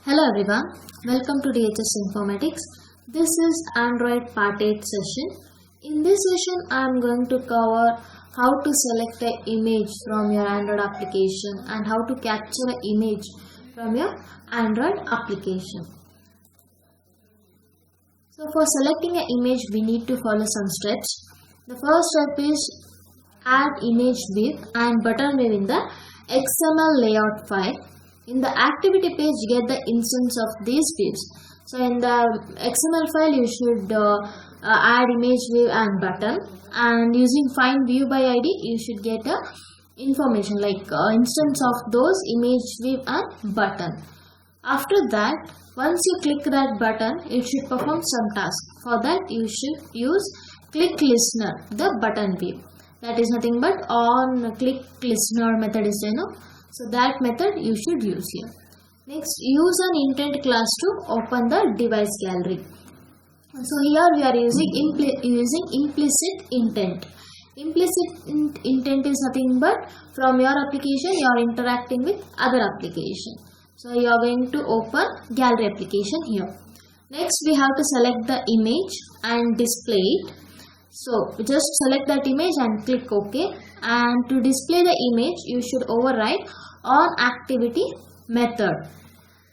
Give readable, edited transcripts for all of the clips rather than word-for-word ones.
Hello everyone, welcome to DHS Informatics. This is Android Part 8 session. In this session, I am going to cover how to select an image from your Android application and how to capture an image from your Android application. So for selecting an image, we need to follow some steps. The first step is add image view and button view in the XML layout file. In the activity page, get the instance of these views. So in the XML file, you should add image view and button, and using find view by ID, you should get a information like instance of those image view and button. After that, once you click that button, it should perform some task. For that, you should use click listener, the button view. That is nothing but on click listener method is So that method you should use here. Next, use an intent class to open the device gallery. So here we are using implicit intent. Implicit intent is nothing but from your application you are interacting with other application. So you are going to open gallery application here. Next, we have to select the image and display it. So just select that image and click OK. And to display the image, you should override on activity method.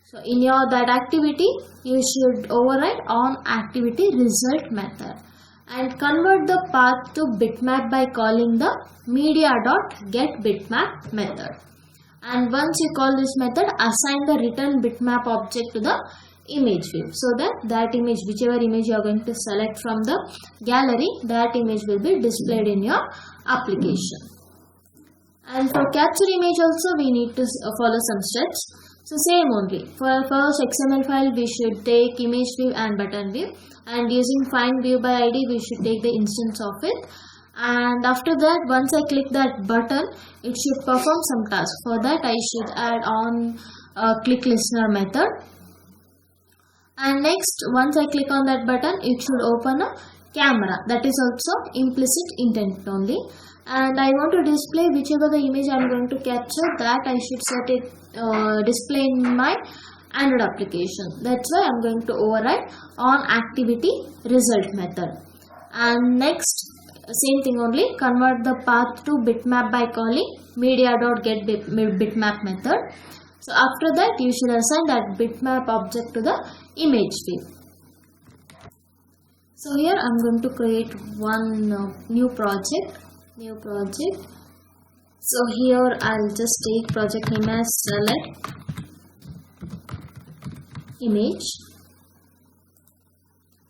So in that activity, you should override on activity result method and convert the path to bitmap by calling the media.getBitmap method. And once you call this method, assign the return bitmap object to the image view, so that image, whichever image you are going to select from the gallery, that image will be displayed in your application. And for capture image also, we need to follow some steps. So same only. For first XML file, we should take image view and button view, and using find view by ID, we should take the instance of it. And after that, once I click that button, it should perform some task. For that, I should add on click listener method. And next, once I click on that button, it should open a camera. That is also implicit intent only. And I want to display whichever the image I am going to capture, that I should set it display in my Android application. That's why I am going to override on activity result method. And next, same thing only, convert the path to bitmap by calling media.getBitmap method. So after that, you should assign that bitmap object to the image view. So here I am going to create one new project. So here I'll just take project name as select image.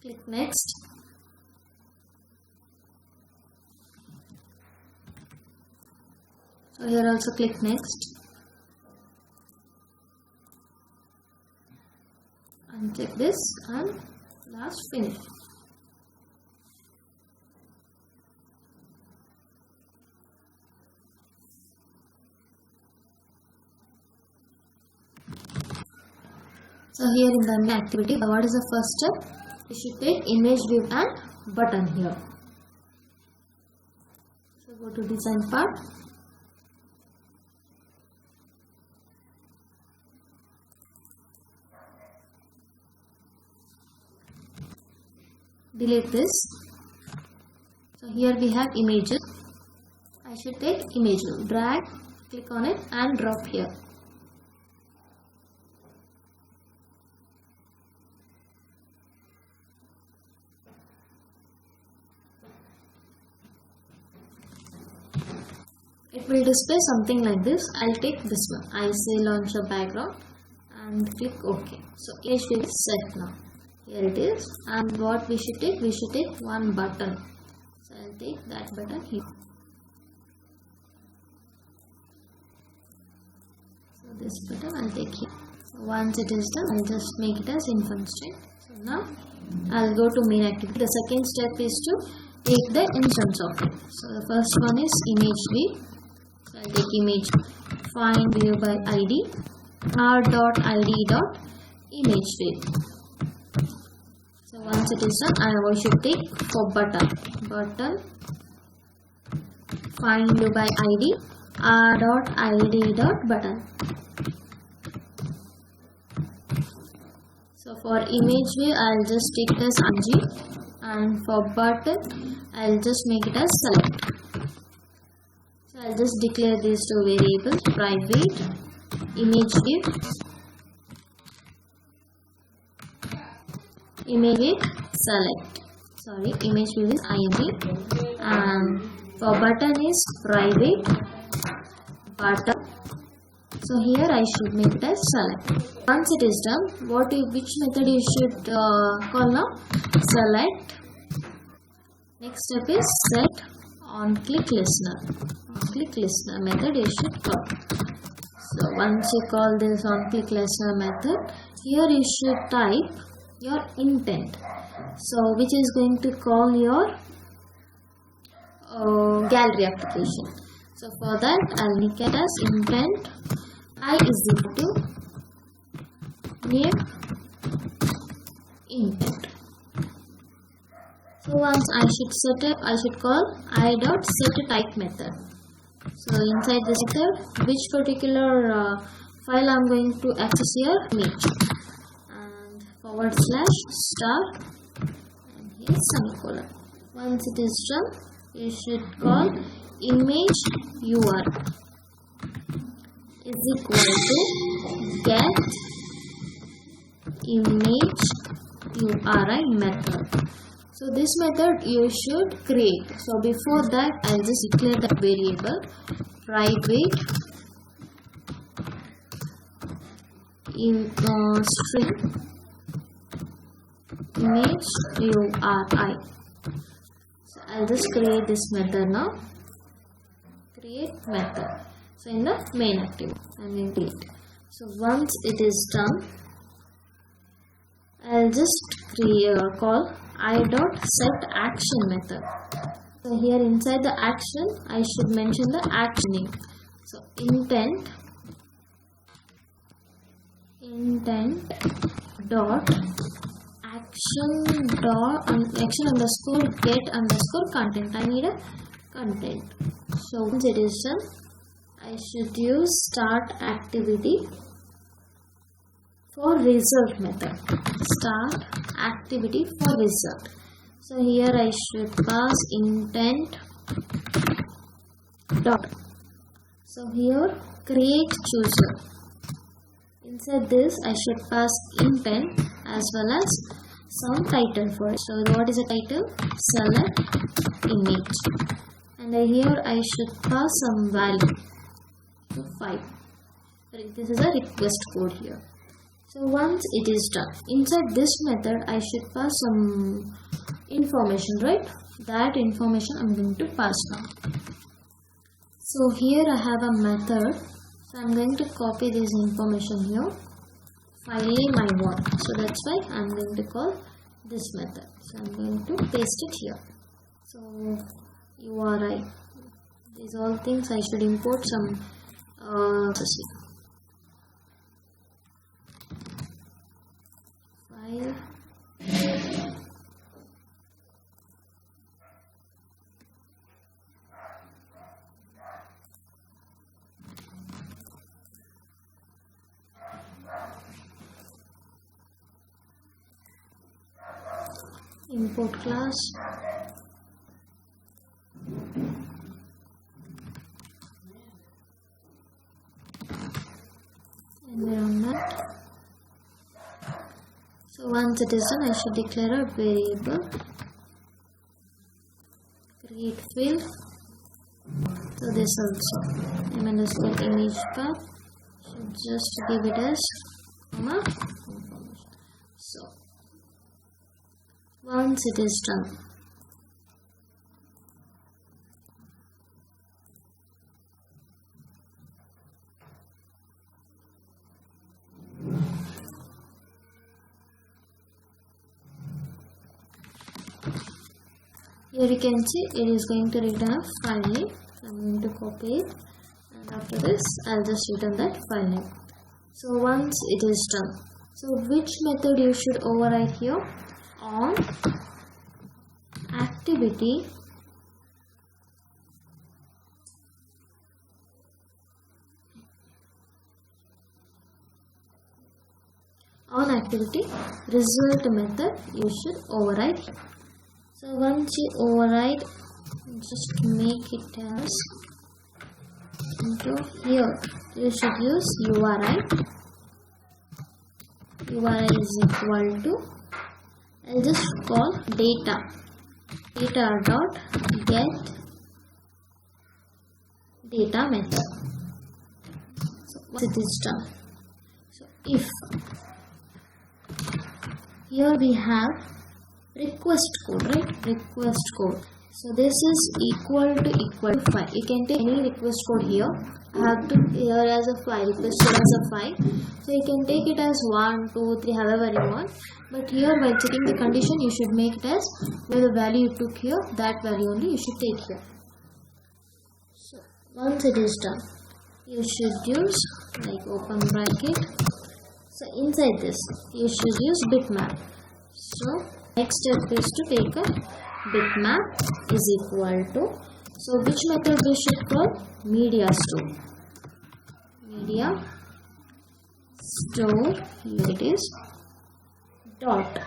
Click next. So here also click next. And check this and last finish. So here in the activity, what is the first step? You should take image view and button here. So go to design part. Delete this. So here we have images. I should take image view. Drag, click on it and drop here. It will display something like this. I'll take this one. I say launcher background and click OK. So image view is set now. Here it is. And what we should take? We should take one button. So I'll take that button here. So this button I'll take here. So once it is done, I'll just make it as infant string. So now I'll go to main activity. The second step is to take the instance of it. So the first one is image view. So I'll take image find view by ID r.id.image view. So once it is done, I should take for button find view by ID r.id.button. So for image view, I'll just take it as Anji, and for button, I'll just make it as select. So I'll just declare these two variables, private image view, image view select. Sorry, image view is img, and for button is private button. So here I should make it as select. Once it is done, which method you should call now? Select. Next step is set on click listener. On click listener method you should call. So once you call this on click listener method, here you should type your intent. So which is going to call your gallery application. So for that I'll make it as intent I is equal to name intent. So once I should call I.setType method. So inside this method, which particular file I'm going to access here? Image, and /star, and here semicolon. Once it is done, you should call image URI is equal to get image URI method. So this method you should create. So before that, I'll just declare the variable private string image URI. So I'll just create this method now. Create method. So in the main activity, I'm going to create. So once it is done, I'll just call I.setAction method. So here inside the action, I should mention the actioning. So intent dot action underscore get underscore content. I need a content. So once it is done, I should use start activity for result method. Start activity for result. So here I should pass intent dot. So here create chooser. Inside this I should pass intent as well as some title for it. So what is the title? Select image. And here I should pass some value. So 5. This is a request code here. So once it is done, inside this method I should pass some information, right? That information I'm going to pass now. So here I have a method. So I'm going to copy this information here. Finally my one. So that's why I'm going to call this method. So I'm going to paste it here. So URI. These all things I should import some file. Import class. Environment. So once it is done, I should declare a variable. Create field. So this also m_image path should just give it as information. So once it is done, here you can see it is going to return a file name. I'm going to copy it, and after this I'll just return that file name. So once it is done, so which method you should override here? On activity on activity result method you should override. So once you override, just make it as into here. You should use URI. URI is equal to, I'll just call data dot get data method. So once it is done, so if here we have request code, right? Request code. So this is equal to 5. You can take any request code here. I have to here as a file, requested as a file. So you can take it as 1, 2, 3, however you want. But here while checking the condition, you should make it as where the value you took here, that value only you should take here. So once it is done, you should use like open bracket. So inside this, you should use bitmap. So next step is to take a bitmap is equal to, so which method we should call? Media store. Media store, here it is, dot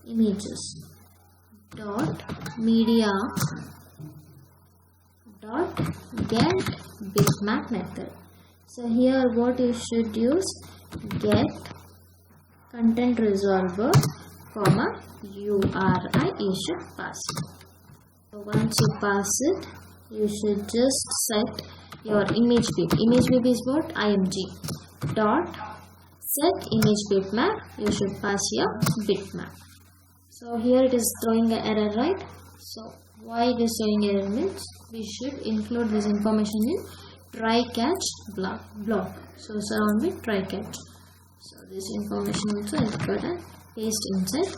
images dot media dot get bitmap method. So here what you should use, get content resolver comma URI you should pass. So once you pass it, you should just set your image bib. Image bib is what? IMG dot set image bitmap. You should pass your bitmap. So here it is throwing an error, right? So why it is showing error means we should include this information in try catch block. So surround with try catch. So this information also is got and paste inside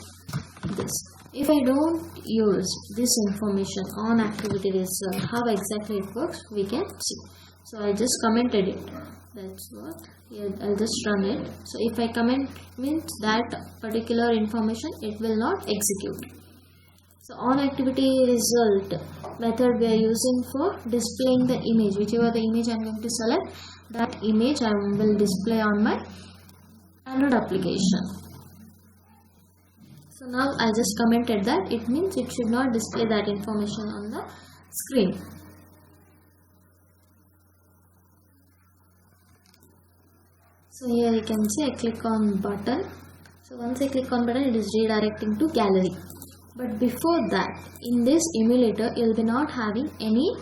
this. If I don't use this information on activity result, how exactly it works we can see. So I just commented it. That's what. Here I'll just run it. So if I comment means that particular information it will not execute. So on activity result method we are using for displaying the image. Whichever the image I am going to select, that image I will display on my Android application. So now I just commented that, it means it should not display that information on the screen. So here you can see I click on button. So once I click on button, it is redirecting to gallery. But before that, in this emulator you will be not having any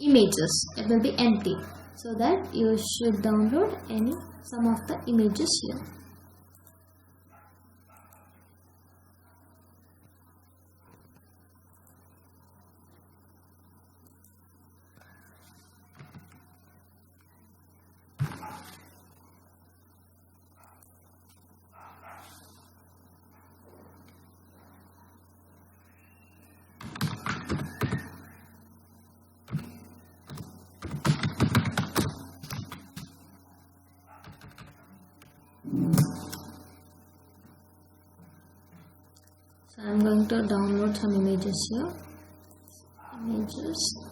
images. It will be empty. So that you should download some of the images here. So I am going to download some images here. Images.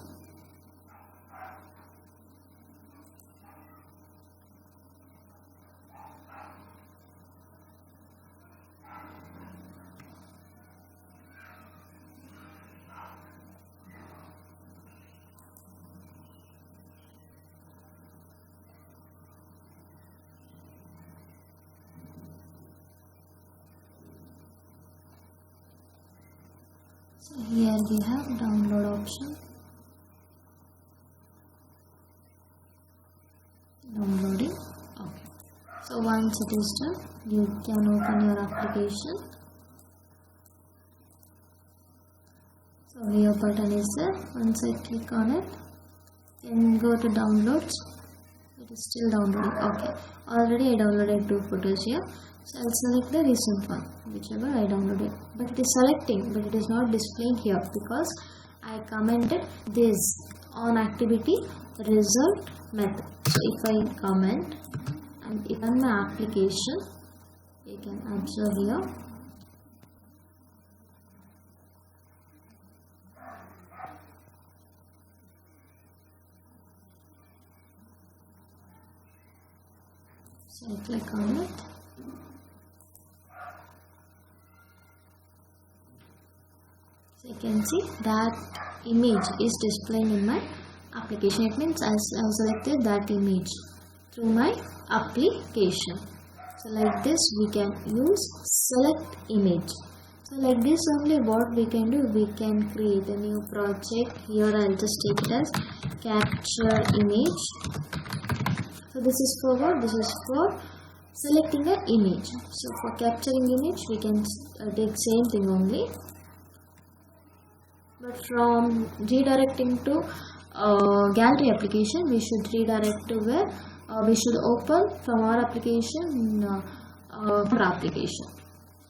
So here we have download option. Downloading. Okay. So once it is done, you can open your application. So here button is there. Once I click on it, then go to downloads. It is still downloading. Okay. Already I downloaded 2 photos here. So I'll select the recent one, whichever I downloaded. But it is selecting, but it is not displaying here because I commented this on activity result method. So if I comment and even my application, you can observe here. So I click on it. So you can see that image is displaying in my application. It means I have selected that image through my application. So like this we can use select image. So like this only what we can do, we can create a new project. Here I'll just take it as capture image. So this is for what? This is for selecting an image. So for capturing image we can take same thing only. But from redirecting to gallery application, we should redirect to where we should open from our application our application.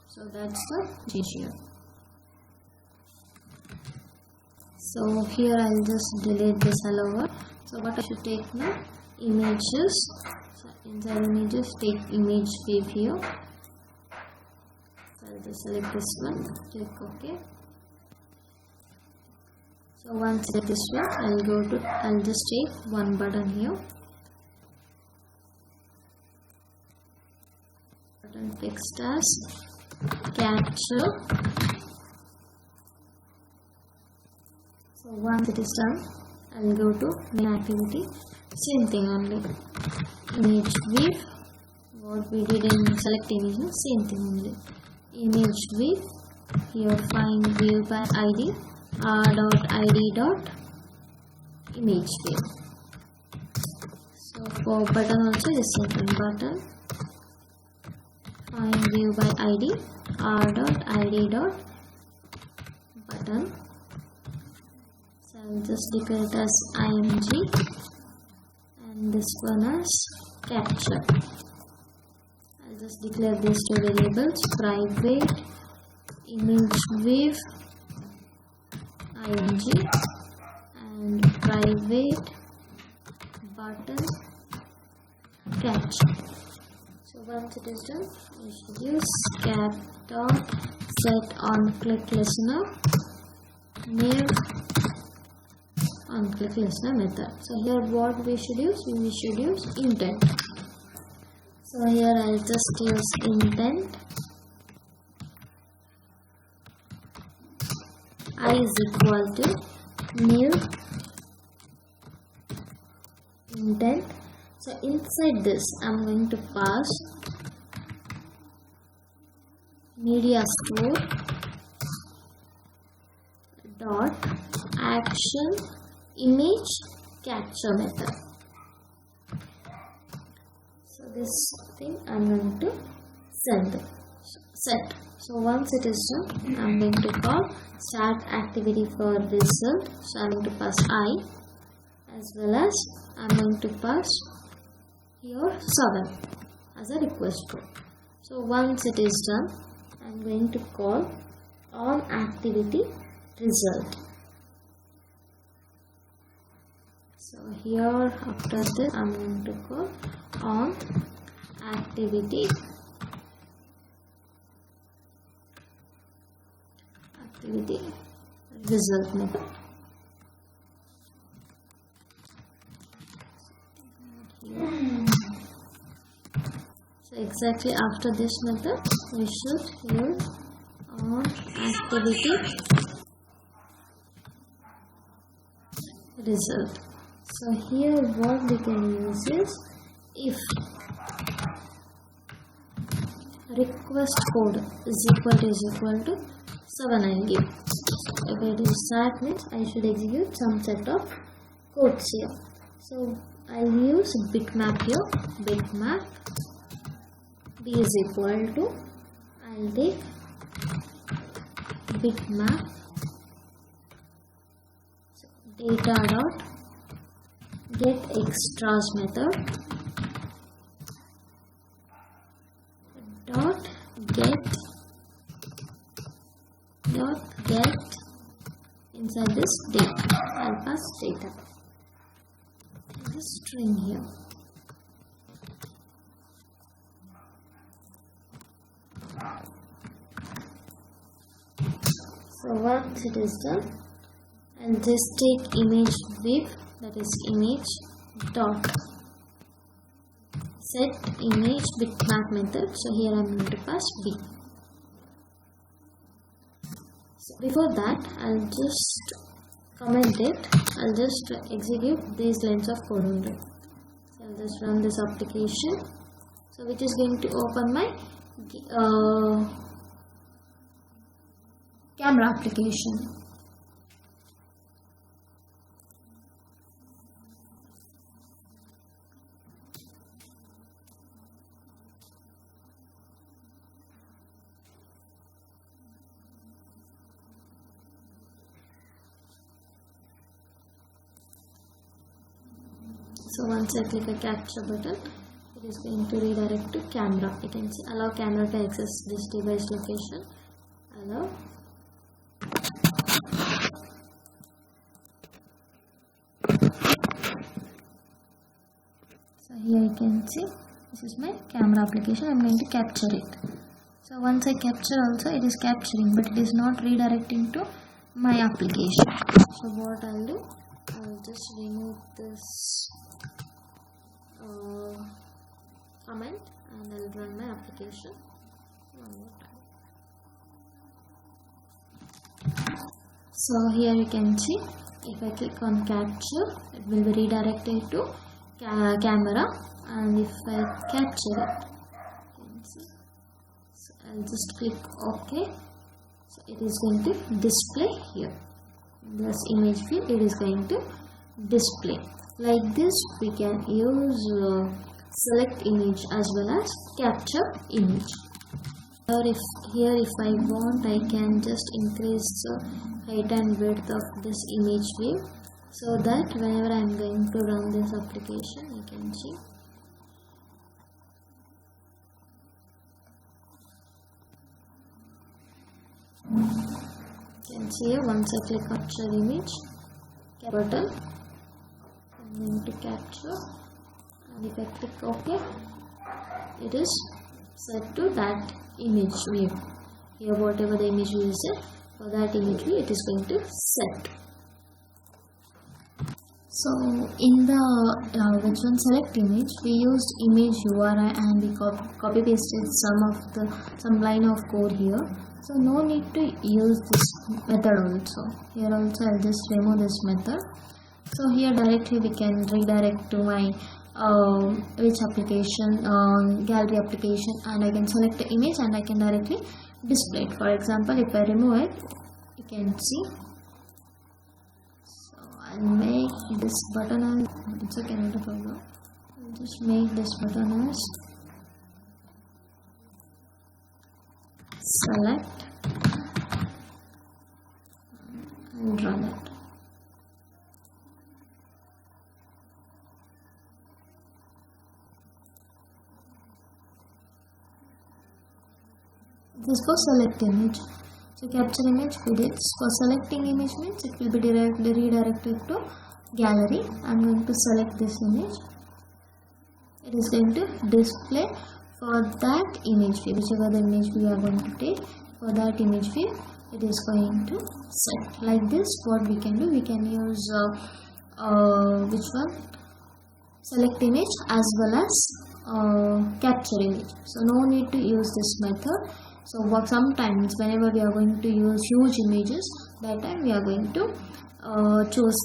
So that's the change here. So here I'll just delete this hello world. So what I should take now? Images. So inside images, take image wave here. So I'll just select this one. Click OK. So once I get this one, I'll just take one button here. Button fixed as capture. So once it is done, I'll go to main activity. Same thing only. Image wave. What we did in select image, same thing only. Image wave. Here find view by ID. r.id. image wave. So for button also the same thing. Button find view by ID r.id. button. So I'll just declare it as img and this one as capture. I'll just declare these two variables, private image wave img and private button capture. So once it is done, we should use cap dot set on click listener near on click listener method. So here what we should use? We should use intent. So here I'll just use intent. I is equal to new intent. So inside this I'm going to pass media store dot action image capture method. So this thing I'm going to set. So once it is done, I'm going to call start activity for result. So I'm going to pass I as well as I'm going to pass here 7 as a request code. So once it is done, I'm going to call on activity result. So here after this I'm going to call on activity result method. So exactly after this method we should use on activity result. So here what we can use is if request code is equal to 7 I'll give. If it is that means I should execute some set of codes here. So I'll use bitmap here. Bitmap b is equal to, I'll take bitmap data dot get extras method dot get inside this data. I'll pass data. This string here. So once it is done, I'll just take image wave, that is image dot set image bitmap method. So here I am going to pass B. So before that, I'll just comment it. I'll just execute these lines of code only. So I'll just run this application. So which is going to open my camera application. So once I click a capture button, it is going to redirect to camera. You can see allow camera to access this device location. Allow. So here you can see this is my camera application. I'm going to capture it. So once I capture also, it is capturing, but it is not redirecting to my application. So what I'll do, I'll just remove this comment and I'll run my application one more time. So here you can see, if I click on capture, it will be redirected to camera, and if I capture it, you can see. So I'll just click OK. So it is going to display here. This image field, it is going to display. Like this, we can use select image as well as capture image. Or if I want, I can just increase the height and width of this image view, so that whenever I am going to run this application, you can see. You can see here, once I click capture image button, I'm going to capture, and if I click OK, it is set to that image view. Here whatever the image view is set, for that image view it is going to set. So in the H1 select image, we used image URI and we copy pasted some line of code here. So no need to use this method also. Here also I'll just remove this method. So here directly we can redirect to my which application, gallery application, and I can select the image and I can directly display it. For example, if I remove it, you can see. I'll make this button as, it's okay, not a problem. I'll just make this button as select and run it. This is for select image. So capture image we did. For selecting image means it will be directly redirected to gallery. I'm going to select this image. It is going to display for that image view, whichever the image we are going to take. For that image view, it is going to set. Like this, what we can do, we can use which one? Select image as well as capture image. So no need to use this method. So sometimes whenever we are going to use huge images, that time we are going to choose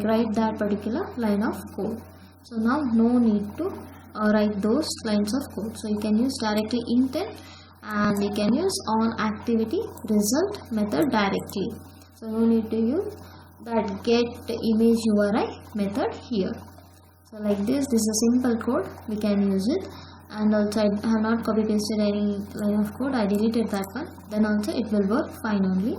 write that particular line of code. So now no need to write those lines of code. So you can use directly intent, and you can use on activity result method directly. So no need to use that get image URI method here. So like this is a simple code, we can use it. And also I have not copy pasted any line of code, I deleted that one. Then also it will work fine only.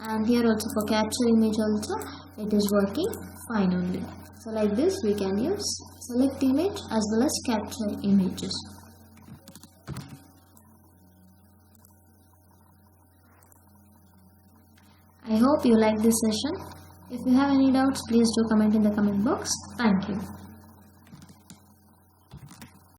And here also for capture image also it is working fine only. So like this we can use select image as well as capture images. I hope you like this session. If you have any doubts, please do comment in the comment box. Thank you.